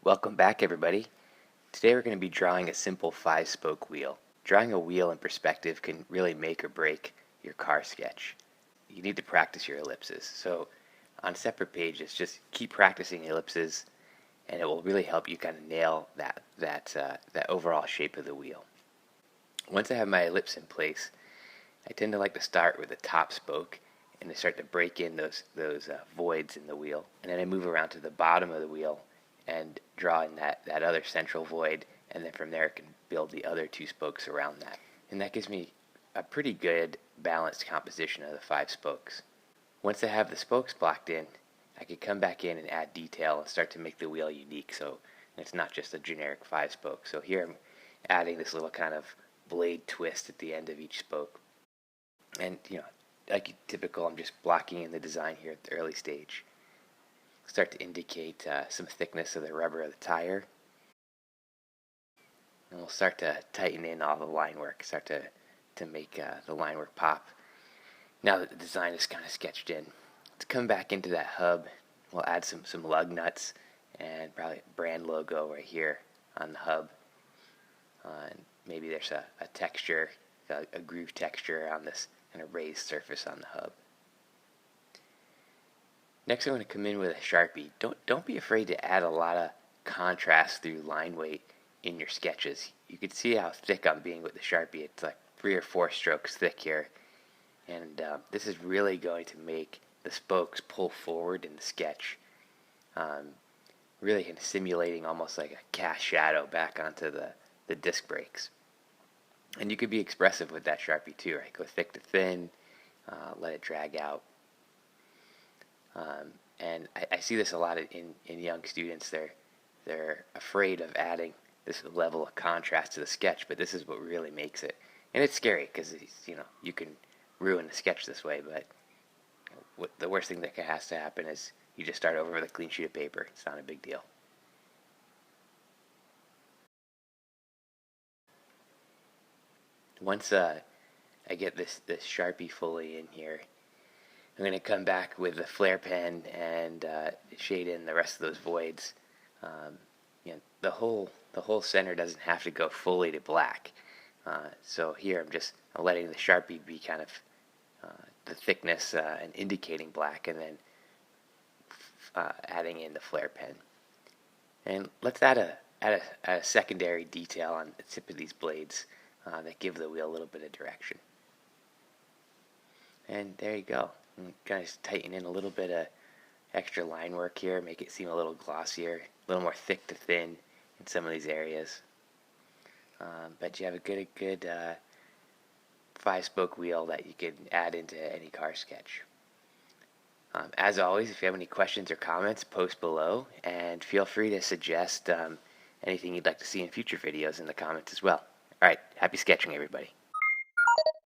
Welcome back, everybody. Today we're going to be drawing a simple 5-spoke wheel. Drawing a wheel in perspective can really make or break your car sketch. You need to practice your ellipses. So on separate pages, just keep practicing ellipses and it will really help you kind of nail that overall shape of the wheel. Once I have my ellipse in place, I tend to like to start with the top spoke and to start to break in those voids in the wheel. And then I move around to the bottom of the wheel and draw in that other central void, and then from there I can build the other 2 spokes around that. And that gives me a pretty good balanced composition of the 5 spokes. Once I have the spokes blocked in, I can come back in and add detail and start to make the wheel unique, so it's not just a generic 5-spoke. So here I'm adding this little kind of blade twist at the end of each spoke. And like typical, I'm just blocking in the design here at the early stage. Start to indicate some thickness of the rubber of the tire. And we'll start to tighten in all the line work, start to make the line work pop. Now that the design is kind of sketched in, to come back into that hub, we'll add some lug nuts and probably a brand logo right here on the hub. And maybe there's a texture, a groove texture on this kind of raised surface on the hub. Next, I'm going to come in with a Sharpie. Don't be afraid to add a lot of contrast through line weight in your sketches. You can see how thick I'm being with the Sharpie. It's like 3 or 4 strokes thick here. And this is really going to make the spokes pull forward in the sketch. Really kind of simulating almost like a cast shadow back onto the disc brakes. And you could be expressive with that Sharpie too, right? Go thick to thin, let it drag out. And I see this a lot in young students. They're afraid of adding this level of contrast to the sketch, but this is what really makes it. And it's scary because you can ruin the sketch this way. But the worst thing that has to happen is you just start over with a clean sheet of paper. It's not a big deal. Once I get this Sharpie fully in here, I'm going to come back with the Flair pen and shade in the rest of those voids. The whole center doesn't have to go fully to black. So here I'm just letting the Sharpie be kind of the thickness and indicating black, and then adding in the Flair pen. And let's add a secondary detail on the tip of these blades that give the wheel a little bit of direction. And there you go. I'm kind of tighten in a little bit of extra line work here, make it seem a little glossier, a little more thick to thin in some of these areas. But you have a good 5-spoke wheel that you can add into any car sketch. As always, if you have any questions or comments, post below, and feel free to suggest anything you'd like to see in future videos in the comments as well. Alright, happy sketching, everybody.